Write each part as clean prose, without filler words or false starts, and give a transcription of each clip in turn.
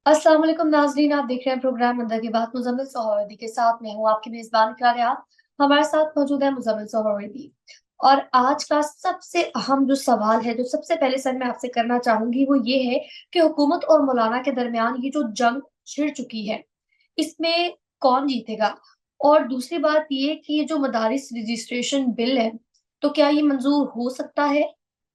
अस्सलाम वालेकुम नाजरीन, आप देख रहे हैं प्रोग्राम अंदर की बात मुजम्मिल सोहरावर्दी के साथ। मैं हूँ आपकी मेजबान इकरार। हमारे साथ मौजूद है मुजम्मिल सोहरावर्दी। और आज का सबसे अहम जो सवाल है, जो सबसे पहले सर मैं आपसे करना चाहूंगी, वो ये है कि हुकूमत और मौलाना के दरमियान ये जो जंग छिड़ चुकी है, इसमें कौन जीतेगा। और दूसरी बात ये कि ये जो मदारिस रजिस्ट्रेशन बिल है, तो क्या ये मंजूर हो सकता है?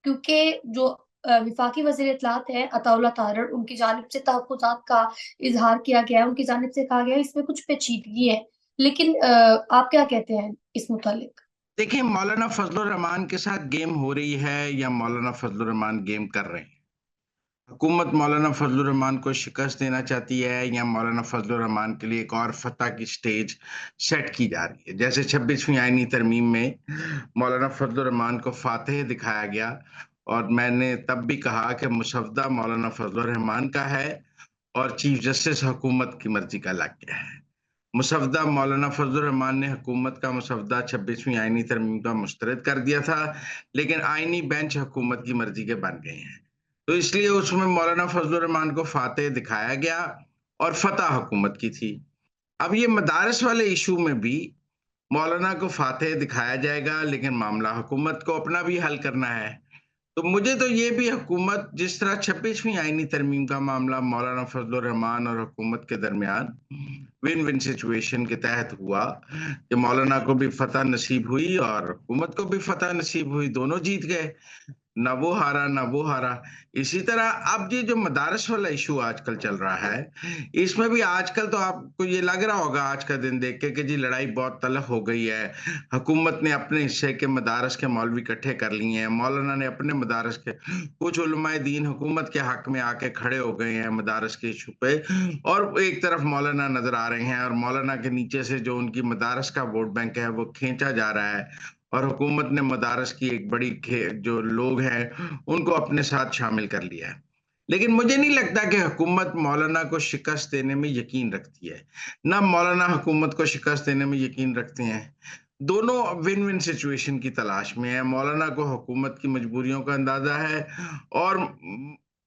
क्योंकि जो विफाकी वजीर इत्तलात है अताउल्लाह तारड़, उनकी जानिब से तहफ्फुज़ात का इजहार किया गया है। उनकी जानिब से कहा गया है इसमें कुछ पेचीदगी है। लेकिन आप क्या कहते हैं इस मुतालिक? देखिए, मौलाना फजलुर रहमान के साथ गेम हो रही है या मौलाना फजलुर रहमान गेम कर रहे हैं। हुकूमत मौलाना फजलुर रहमान को शिकस्त देना चाहती है या मौलाना फजलुर रहमान के लिए एक और फतह की स्टेज सेट की जा रही है। जैसे 26वीं आईनी तरमीम में मौलाना फजलुर रहमान को फातेह दिखाया गया और मैंने तब भी कहा कि मुसवदा मौलाना फजलुर रहमान का है और चीफ जस्टिस हुकूमत की मर्जी का लग गया है। मुसवदा मौलाना फजलुर रहमान ने हुकूमत का मुसवदा 26वीं आईनी तरमीम का मुस्तरद कर दिया था, लेकिन आईनी बेंच हुकूमत की मर्जी के बन गए हैं। तो इसलिए उसमें मौलाना फजलुर रहमान को फातेह दिखाया गया और फतह हुकूमत की थी। अब ये मदारस वाले इशू में भी मौलाना को फातेह दिखाया जाएगा, लेकिन मामला हुकूमत को अपना भी हल करना है। तो मुझे तो ये भी हुकूमत, जिस तरह 26वीं आईनी तरमीम का मामला मौलाना फजलुर रहमान और हुकूमत के दरमियान विन विन सिचुएशन के तहत हुआ कि मौलाना को भी फतह नसीब हुई और हुकूमत को भी फतह नसीब हुई, दोनों जीत गए। ना वो हारा ना वो हारा। इसी तरह अब ये जो मदारस वाला इशू आजकल चल रहा है, इसमें भी आजकल तो आपको ये लग रहा होगा आज का दिन देख के कि जी लड़ाई बहुत तलख हो गई है। हुकूमत ने अपने हिस्से के मदारस के मौलवी इकट्ठे कर लिए हैं, मौलाना ने अपने मदारस के, कुछ उलमाए दीन हुकूमत के हक में आके खड़े हो गए हैं मदारस के इशू पे, और एक तरफ मौलाना नजर आ रहे हैं और मौलाना के नीचे से जो उनकी मदारस का वोट बैंक है वो खींचा जा रहा है और हुकूमत ने मदारस की एक बड़ी जो लोग हैं उनको अपने साथ शामिल कर लिया है। लेकिन मुझे नहीं लगता कि हुकूमत मौलाना को शिकस्त देने में यकीन रखती है, ना मौलाना हुकूमत को शिकस्त देने में यकीन रखते हैं। दोनों विन विन सिचुएशन की तलाश में है। मौलाना को हुकूमत की मजबूरियों का अंदाजा है और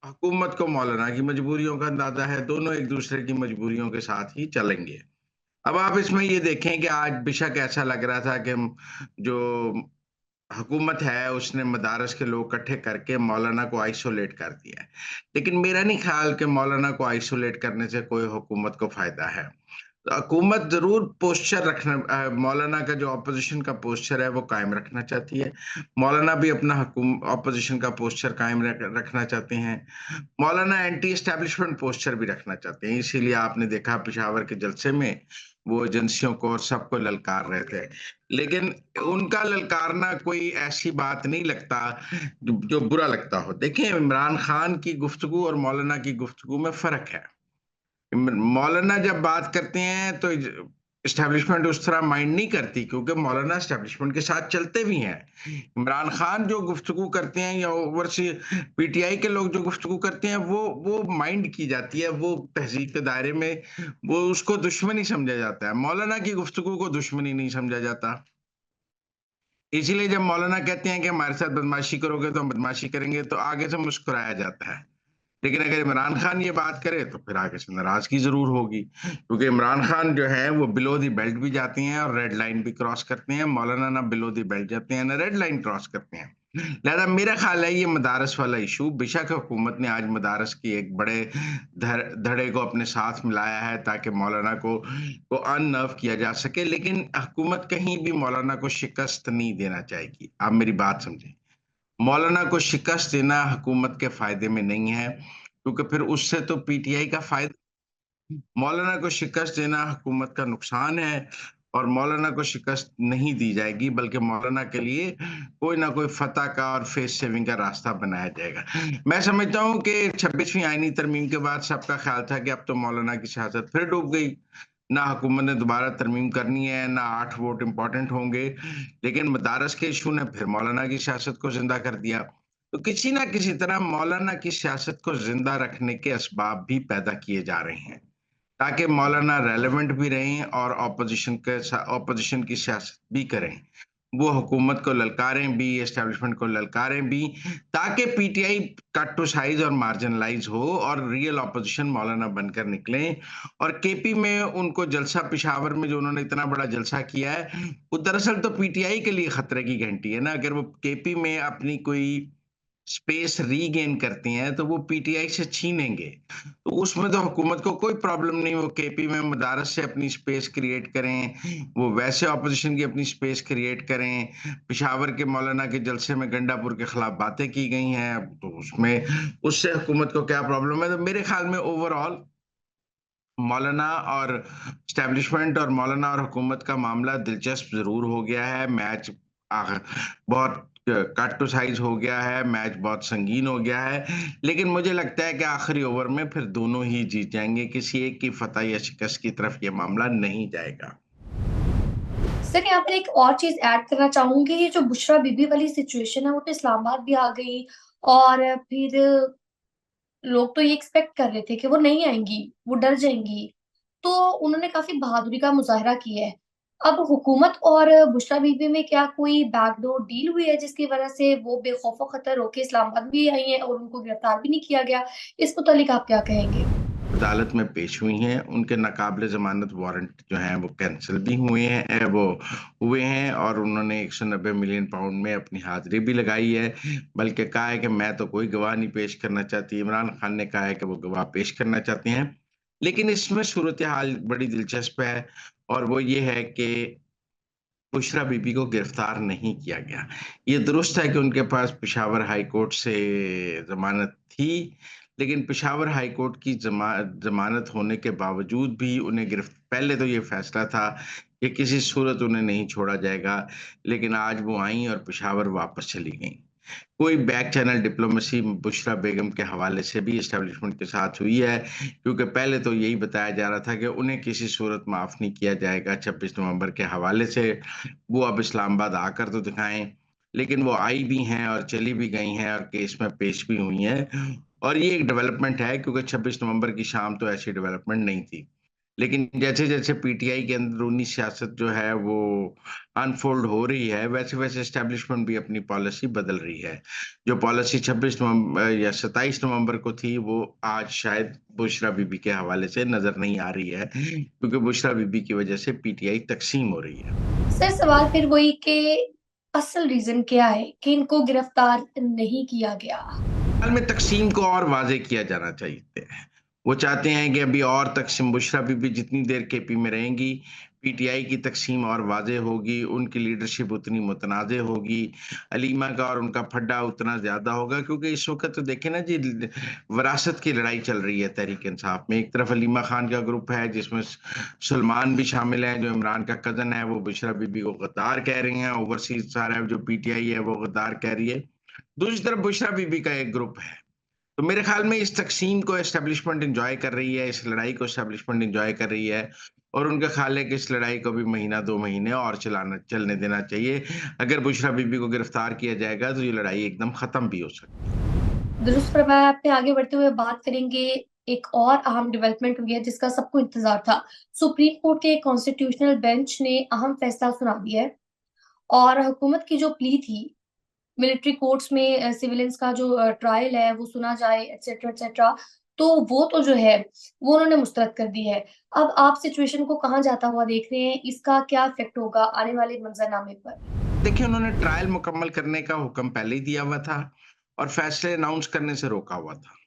हुकूमत को मौलाना की मजबूरियों का अंदाजा है। दोनों एक दूसरे की मजबूरियों के साथ ही चलेंगे। अब आप इसमें ये देखें कि आज बेशक ऐसा लग रहा था कि जो हुकूमत है उसने मदारस के लोग इकट्ठे करके मौलाना को आइसोलेट कर दिया है, लेकिन मेरा नहीं ख्याल कि मौलाना को आइसोलेट करने से कोई हुकूमत को फायदा है। तो हुकूमत जरूर पोस्चर रखना, मौलाना का जो ऑपोजिशन का पोस्चर है वो कायम रखना चाहती है। मौलाना भी अपना हुकूम ऑपोजिशन का पोस्चर कायम रखना चाहते हैं। मौलाना एंटी एस्टेब्लिशमेंट पोस्चर भी रखना चाहते हैं, इसीलिए आपने देखा पेशावर के जलसे में वो एजेंसियों को और सबको ललकार रहे थे। लेकिन उनका ललकारना कोई ऐसी बात नहीं लगता जो बुरा लगता हो। देखें, इमरान खान की गुफ्तगू और मौलाना की गुफ्तगू में फर्क है। मौलाना जब बात करते हैं तो इस्टेब्लिशमेंट उस तरह माइंड नहीं करती, क्योंकि मौलाना इस्टेब्लिशमेंट के साथ चलते भी हैं। इमरान खान जो गुफ्तगू करते हैं या ओवरसी पीटीआई के लोग जो गुफ्तगू करते हैं वो माइंड की जाती है, वो तहजीब के दायरे में वो उसको दुश्मनी समझा जाता है। मौलाना की गुफ्तगू को दुश्मनी नहीं समझा जाता। इसीलिए जब मौलाना कहते हैं कि हमारे साथ बदमाशी करोगे तो हम बदमाशी करेंगे, तो आगे से मुस्कुराया जाता है। लेकिन अगर इमरान खान ये बात करे तो फिर आगे से नाराजगी जरूर होगी, क्योंकि इमरान खान जो है वो बिलो दी बेल्ट भी जाते हैं और रेड लाइन भी क्रॉस करते हैं। मौलाना ना बिलो दी बेल्ट जाते हैं ना रेड लाइन क्रॉस करते हैं। लिहाजा मेरा ख्याल है ये मदारस वाला इशू, बेशक हुकूमत ने आज मदारस की एक बड़े धड़े को अपने साथ मिलाया है ताकि मौलाना को अननर्व किया जा सके, लेकिन हुकूमत कहीं भी मौलाना को शिकस्त नहीं देना चाहेगी। आप मेरी बात समझें, मौलाना को शिकस्त देना हुकूमत के फायदे में नहीं है, क्योंकि फिर उससे तो पीटीआई का फायदा। मौलाना को शिकस्त देना हुकूमत का नुकसान है और मौलाना को शिकस्त नहीं दी जाएगी, बल्कि मौलाना के लिए कोई ना कोई फतह का और फेस सेविंग का रास्ता बनाया जाएगा। मैं समझता हूं कि 26वीं आईनी तरमीम के बाद सबका ख्याल था कि अब तो मौलाना की सियासत फिर डूब गई, ना हुकूमत ने दोबारा तरमीम करनी है, ना 8 वोट इंपॉर्टेंट होंगे। लेकिन मदारस के इशू ने फिर मौलाना की सियासत को जिंदा कर दिया। तो किसी ना किसी तरह मौलाना की सियासत को जिंदा रखने के असबाब भी पैदा किए जा रहे हैं, ताकि मौलाना रेलेवेंट भी रहें और ऑपोजिशन की सियासत भी करें। वो हुकूमत को ललकारें भी, एस्टेब्लिशमेंट को ललकारें भी, ताकि पीटीआई कट टू साइज़ और मार्जिनलाइज़ हो और रियल ऑपोज़िशन मौलाना बनकर निकलें। और केपी में उनको जलसा, पेशावर में जो उन्होंने इतना बड़ा जलसा किया है, वो दरअसल तो पीटीआई के लिए खतरे की घंटी है ना। अगर वो केपी में अपनी कोई स्पेस रीगेन करती हैं, तो वो पीटीआई से छीनेंगे। तो उसमें तो हुकूमत को कोई प्रॉब्लम नहीं, वो केपी में मदारस से अपनी स्पेस क्रिएट करें, वो वैसे ऑपोज़िशन की अपनी स्पेस क्रिएट करें। पेशावर के मौलाना के जलसे में गंडापुर के खिलाफ बातें की गई हैं, तो उसमें उससे हुकूमत को क्या प्रॉब्लम है? तो मेरे ख़्याल में ओवरऑल मौलाना और एस्टेब्लिशमेंट और मौलाना और हुकूमत का मामला दिलचस्प ज़रूर हो गया है। मैच आग बहुत कट टू साइज़ हो गया है, मैच बहुत संगीन हो गया है, लेकिन मुझे लगता है कि आखिरी ओवर में फिर दोनों ही जीत जाएँगे, किसी एक की फतह या शिकस्त की तरफ ये मामला नहीं जाएगा। सर, यहाँ पर एक और चीज़ ऐड करना चाहूँगी, ये जो बुशरा बीबी वाली सिचुएशन है, वो तो इस्लामाबाद भी आ गई और फिर लोग तो ये एक्सपेक्ट कर रहे थे कि वो नहीं आएँगी, वो डर जाएँगी। तो उन्होंने काफ़ी बहादुरी का मुज़ाहिरा किया है। अब हुकूमत और बुशरा बीबी में क्या कोई बैकडोर डील हुई है जिसकी वज़ह से वो बेखौफ़ ख़तर होके इस्लामाबाद भी आई हैं और उनको गिरफ्तार भी नहीं किया गया? इस मुतालिक आप क्या कहेंगे? अदालत में पेश हुई हैं, उनके नाक़ाबिल ज़मानत वारंट जो हैं वो कैंसल भी हुए हैं, वो हुए हैं और उन्होंने 190 मिलियन पाउंड में अपनी हाज़िरी भी लगाई है। बल्कि कहा है कि मैं तो कोई गवाह नहीं पेश करना चाहती। इमरान खान ने कहा है कि वो गवाह पेश करना चाहते हैं। लेकिन इसमें सूरत-ए-हाल बड़ी दिलचस्प है और वो ये है कि बुशरा बीबी को गिरफ्तार नहीं किया गया। ये दुरुस्त है कि उनके पास पेशावर हाई कोर्ट से ज़मानत थी, लेकिन पेशावर हाई कोर्ट की ज़मानत होने के बावजूद भी उन्हें पहले तो ये फैसला था कि किसी सूरत उन्हें नहीं छोड़ा जाएगा, लेकिन आज वो आईं और पेशावर वापस चली गईं। कोई बैक चैनल डिप्लोमेसी बुशरा बेगम के हवाले से भी एस्टेब्लिशमेंट के साथ हुई है, क्योंकि पहले तो यही बताया जा रहा था कि उन्हें किसी सूरत माफ़ नहीं किया जाएगा 26 नवंबर के हवाले से। वो अब इस्लामाबाद आकर तो दिखाएँ, लेकिन वो आई भी हैं और चली भी गई हैं और केस में पेश भी हुई हैं। और ये एक डेवलपमेंट है, क्योंकि 26 नवंबर की शाम तो ऐसी डेवलपमेंट नहीं थी। लेकिन जैसे-जैसे पीटीआई की अंदरूनी सियासत जो है वो अनफ़ोल्ड हो रही है, वैसे-वैसे एस्टेब्लिशमेंट भी अपनी पॉलिसी बदल रही है। जो पॉलिसी 26 नवंबर या 27 नवंबर को थी, वो आज शायद बुशरा बीबी के हवाले से नज़र नहीं आ रही है, क्योंकि बुशरा बीबी की वजह से पीटीआई तक़सीम हो रही है। सर, सवाल फिर वही कि असल रीज़न क्या है कि इनको गिरफ्तार नहीं किया गया? हाल में तक़सीम को और वाज़ेह किया जाना चाहिए। वो चाहते हैं कि अभी और तक़सीम बुशरा बीबी जितनी देर केपी में रहेंगी, पीटीआई की तक़सीम और वाज़ेह होगी, उनकी लीडरशिप उतनी मुतनाज़ होगी, अलीमा का और उनका फड्डा उतना ज़्यादा होगा, क्योंकि इस वक़्त तो देखें ना जी, विरासत की लड़ाई चल रही है तहरीक-ए-इंसाफ में। एक तरफ अलीमा खान का ग्रुप है जिसमें सलमान भी शामिल हैं, जो इमरान का कज़न है, वो बुशरा बीबी को गद्दार कह रही हैं, ओवरसीज़ सारा जो पीटीआई है वो गद्दार कह रही है। दूसरी तरफ बुशरा बीबी का एक ग्रुप है। तो मेरे ख़्याल में इस तक़सीम को एस्टेब्लिशमेंट एन्जॉय कर रही है, इस लड़ाई को एस्टेब्लिशमेंट एन्जॉय कर रही है और उनका ख़्याल है कि इस लड़ाई को भी महीना 2 महीने और चलने देना चाहिए। अगर बुशरा बीबी को गिरफ़्तार किया जाएगा, तो ये लड़ाई एकदम ख़त्म भी हो सकती है। दुरुस्त फरमाया आपने। आगे बढ़ते हुए बात करेंगे, एक और अहम डेवलपमेंट हुई है जिसका सबको इंतज़ार था। सुप्रीम कोर्ट के कॉन्स्टिट्यूशनल बेंच ने अहम फैसला सुना दिया है और हुकूमत की जो प्ली थी, मिलिट्री कोर्ट्स में सिविलियंस का जो ट्रायल है वो सुना जाए एटसेट्रा एटसेट्रा, तो वो तो जो है वो उन्होंने मुस्तरद कर दी है। अब आप सिचुएशन को कहाँ जाता हुआ देख रहे हैं? इसका क्या इफ़ेक्ट होगा आने वाले मंज़रनामे पर? देखिए, उन्होंने ट्रायल मुकम्मल करने का हुक्म पहले ही दिया हुआ था और फ़ैसले अनाउंस करने से रोका हुआ था।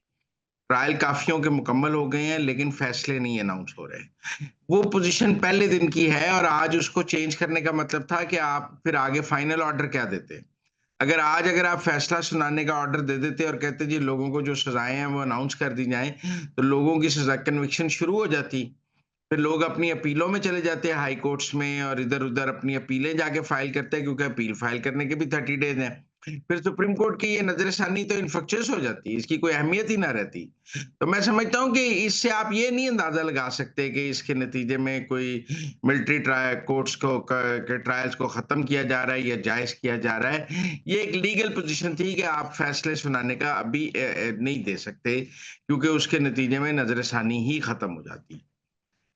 ट्रायल काफ़ियों के मुकम्मल हो गए हैं, लेकिन फ़ैसले नहीं अनाउंस हो रहे। वो पोज़ीशन पहले दिन की है और आज उसको चेंज करने का मतलब था कि आप फिर आगे फाइनल ऑर्डर क्या देते? अगर आप फैसला सुनाने का ऑर्डर दे देते और कहते जी लोगों को जो सज़ाएँ हैं वो अनाउंस कर दी जाएँ, तो लोगों की सज़ा कन्विक्शन शुरू हो जाती। फिर लोग अपनी अपीलों में चले जाते हैं हाई कोर्ट्स में और इधर-उधर अपनी अपीलें जाके फाइल करते हैं, क्योंकि अपील फाइल करने के भी 30 डेज़ हैं। फिर सुप्रीम कोर्ट की ये नज़र-ए-षानी तो इन्फेक्शियस हो जाती है, इसकी कोई अहमियत ही ना रहती। तो मैं समझता हूँ कि इससे आप ये नहीं अंदाज़ा लगा सकते कि इसके नतीजे में कोई मिलिट्री कोर्ट्स को के ट्रायल्स को ख़त्म किया जा रहा है या जायज़ किया जा रहा है। ये एक लीगल पोज़ीशन थी कि आप फैसले सुनाने का अभी नहीं दे सकते, क्योंकि उसके नतीजे में नज़र-ए-षानी ही ख़त्म हो जाती।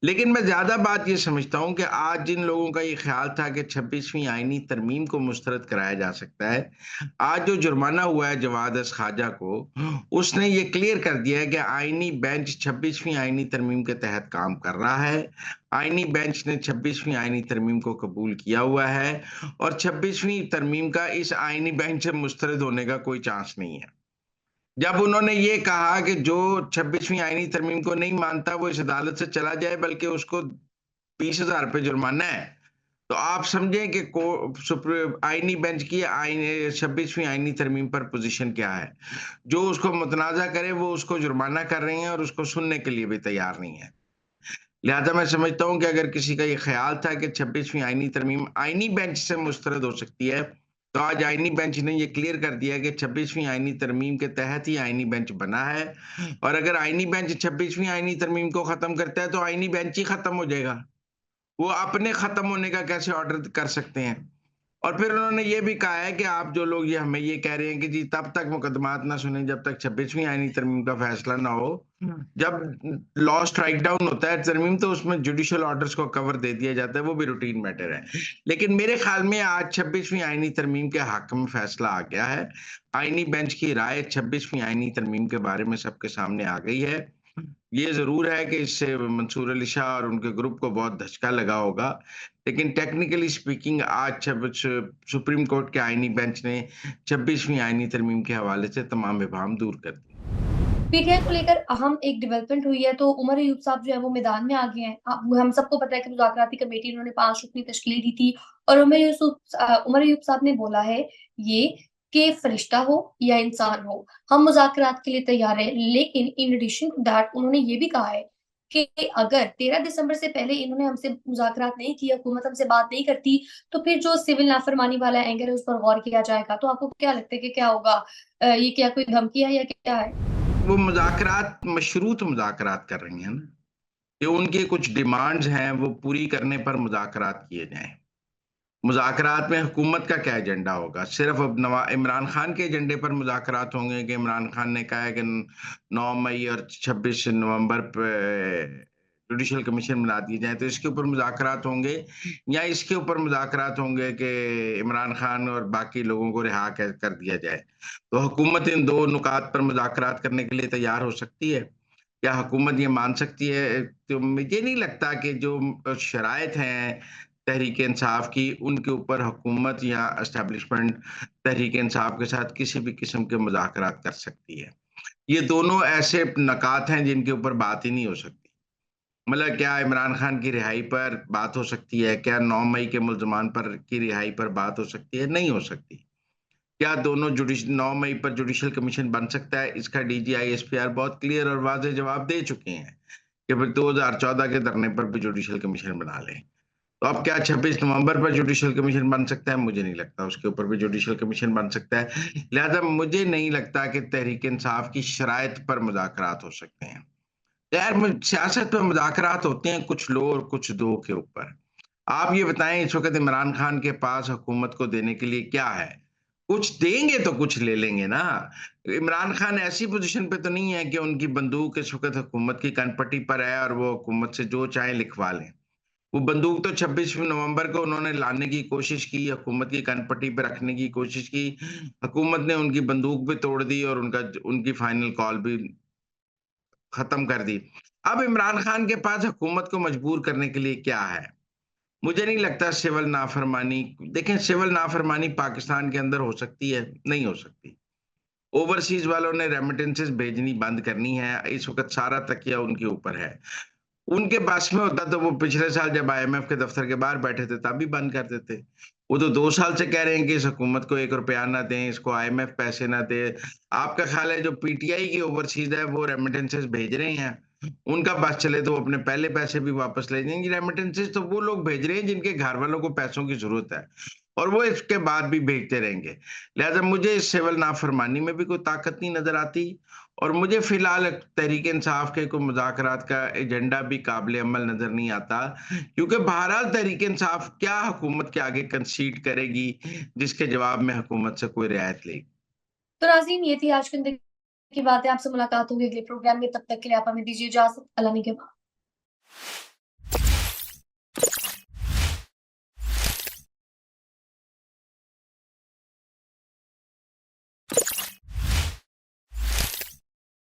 लेकिन मैं ज्यादा बात ये समझता हूं कि आज जिन लोगों का ये ख्याल था कि 26वीं आईनी तरमीम को मुस्तरद कराया जा सकता है, आज जो जुर्माना हुआ है जवाद अस खाजा को, उसने ये क्लियर कर दिया है कि आईनी बेंच 26वीं आईनी तरमीम के तहत काम कर रहा है। आईनी बेंच ने 26वीं आईनी तरमीम को कबूल किया हुआ है और 26वीं तरमीम का इस आईनी बेंच से मुस्तरद होने का कोई चांस नहीं है। जब उन्होंने ये कहा कि जो 26वीं आईनी तरमीम को नहीं मानता वो इस अदालत से चला जाए, बल्कि उसको 20,000 रुपए जुर्माना है, तो आप समझें कि आईनी बेंच की आईनी 26वीं आईनी तरमीम पर पोजीशन क्या है। जो उसको मुतनाजा करे वो उसको जुर्माना कर रही हैं और उसको सुनने के लिए भी तैयार नहीं है। लिहाजा मैं समझता हूं कि अगर किसी का ये ख्याल था कि 26वीं आईनी तरमीम आईनी बेंच से मुस्तरद हो सकती है, तो आज आईनी बेंच ने ये क्लियर कर दिया कि 26वीं आईनी तरमीम के तहत ही आईनी बेंच बना है। और अगर आईनी बेंच 26वीं आईनी तरमीम को खत्म करता है तो आईनी बेंच ही खत्म हो जाएगा। वो अपने खत्म होने का कैसे ऑर्डर कर सकते हैं? और फिर उन्होंने ये भी कहा है कि आप जो लोग ये हमें ये कह रहे हैं कि जी तब तक मुकदमात ना सुने जब तक 26वीं आईनी तरमीम का फैसला ना हो। जब लॉ स्ट्राइक डाउन होता है तरमीम, तो उसमें जुडिशियल ऑर्डर्स को कवर दे दिया जाता है, वो भी रूटीन मैटर है। लेकिन मेरे ख्याल में आज 26वीं आईनी तरमीम के हक में फैसला आ गया है। आईनी बेंच की राय 26वीं आईनी तरमीम के बारे में सबके सामने आ गई है। ये ज़रूर है कि इससे मंसूर अली शाह और उनके ग्रुप को बहुत धचका लगा होगा, लेकिन टेक्निकली स्पीकिंग आज जब सुप्रीम कोर्ट के आईनी बेंच ने 26वीं आईनी तरमीम के हवाले से तमाम इबाहम दूर कर दी। पीटीआई को लेकर अहम एक डेवलपमेंट हुई है, तो उमर अयूब साहब जो है वो मैदान में आ गए हैं। हम सबको पता है कि मुज़ाकराती कमेटी इन्होंने 5 रुकनी तश्कील दी थी और उमर अयूब साहब ने बोला है ये कि फरिश्ता हो या इंसान हो, हम मुज़ाकरात के लिए तैयार हैं। लेकिन इन एडिशन टू दैट उन्होंने ये भी कहा है कि अगर 13 दिसंबर से पहले इन्होंने हमसे मुज़ाकरात नहीं किए, हुकूमत हमसे बात नहीं करती, तो फिर जो सिविल नाफरमानी वाला एंगर है उस पर गौर किया जाएगा। तो आपको क्या लगता है कि क्या होगा? ये क्या कोई धमकी है या क्या है? वो मुज़ाकरात मशरूत मुज़ाकरात कर रही हैं ना, कि उनकी कुछ डिमांड्स हैं वो पूरी करने पर मुज़ाकरात किए जाएँ। मुज़ाकरात में हुकूमत का क्या एजेंडा होगा? सिर्फ़ अब इमरान खान के एजेंडे पर मुज़ाकरात होंगे कि इमरान खान ने कहा है कि 9 मई और 26 नवंबर पे जुडिशल कमीशन बना दिए जाएँ, तो इसके ऊपर मुज़ाकरात होंगे, या इसके ऊपर मुज़ाकरात होंगे कि इमरान खान और बाकी लोगों को रिहा कर दिया जाए। तो हुकूमत इन 2 नुकात पर मुज़ाकरात करने के लिए तैयार हो सकती है। क्या हुकूमत ये मान सकती है? तो मुझे नहीं लगता कि जो शराइत हैं तहरीक इंसाफ की, उनके ऊपर हुकूमत या एस्टेब्लिशमेंट तहरीक इंसाफ के साथ किसी भी किस्म के मुज़ाकरात कर सकती है। ये दोनों ऐसे नकात हैं जिनके ऊपर बात ही नहीं हो सकती। मतलब क्या इमरान खान की रिहाई पर बात हो सकती है? क्या 9 मई के मुल्ज़मान पर की रिहाई पर बात हो सकती है? नहीं हो सकती। क्या दोनों 9 मई पर जुडिशल कमीशन बन सकता है? इसका डीजीआई, एसपीआर बहुत क्लियर और वाज़ेह जवाब दे चुके हैं कि फिर 2014 के धरने पर भी जुडिशल कमीशन बना लें। तो अब क्या 26 नवंबर पर जुडिशल कमीशन बन सकता है? मुझे नहीं लगता उसके ऊपर भी जुडिशल कमीशन बन सकता है। लिहाजा मुझे नहीं लगता कि तहरीक इंसाफ की शराइत पर मुज़ाकरात हो सकते हैं। खैर सियासत में मुज़ाकरात होते हैं कुछ लो और कुछ दो के ऊपर। आप ये बताएँ इस वक़्त इमरान खान के पास हुकूमत को देने के लिए क्या है? कुछ देंगे तो कुछ ले लेंगे ना। इमरान खान ऐसी पोज़ीशन पे तो नहीं है कि उनकी बंदूक इस वक़्त हुकूमत की कनपटी पर है और वो हुकूमत से जो चाहें लिखवा लें। वो बंदूक तो 26 नवंबर को उन्होंने लाने की कोशिश की, हुकूमत की कनपटी पे रखने की कोशिश की। हुकूमत ने उनकी बंदूक भी तोड़ दी और उनकी फाइनल कॉल भी खत्म कर दी। अब इमरान खान के पास हुकूमत को मजबूर करने के लिए क्या है? मुझे नहीं लगता सिविल नाफरमानी। देखें, सिविल नाफरमानी पाकिस्तान के अंदर हो सकती है, नहीं हो सकती। ओवरसीज़ वालों ने रेमिटेंसेस भेजनी बंद करनी है, इस वक़्त सारा तकिया उनके ऊपर है। उनके बस में होता तो वो पिछले साल जब आईएमएफ के दफ्तर के बाहर बैठे थे तब भी बंद कर देते। वो तो 2 साल से कह रहे हैं कि इस हुकूमत को ₹1 ना दें, इसको आईएमएफ पैसे ना दे। आपका ख़्याल है जो पीटीआई की ओवरसीज़ है वो रेमिटेंसेस भेज रहे हैं, उनका बस चले तो वो अपने पहले पैसे भी वापस ले जाएँगे। रेमिटेंसेस तो वो लोग भेज रहे हैं जिनके घर वालों को पैसों की ज़रूरत है और वो इसके बाद भी भेजते रहेंगे। लिहाज़ा मुझे इस सिविल नाफरमानी में भी कोई ताकत नहीं नज़र आती और मुझे फ़िलहाल तहरीक-ए-इंसाफ के कोई मुज़ाकरात का एजेंडा भी काबिल-अमल नज़र नहीं आता, क्योंकि बहरहाल तहरीक-ए-इंसाफ क्या हुकूमत के आगे कंसीड करेगी, जिसके जवाब में हुकूमत से कोई रियायत लेगी। तो नाज़रीन, ये थी आज की बातें। आपसे मुलाकात होगी अगले प्रोग्राम में। तब तक के लिए आप हमें दीजिए इजाज़त। अल्लाह ने के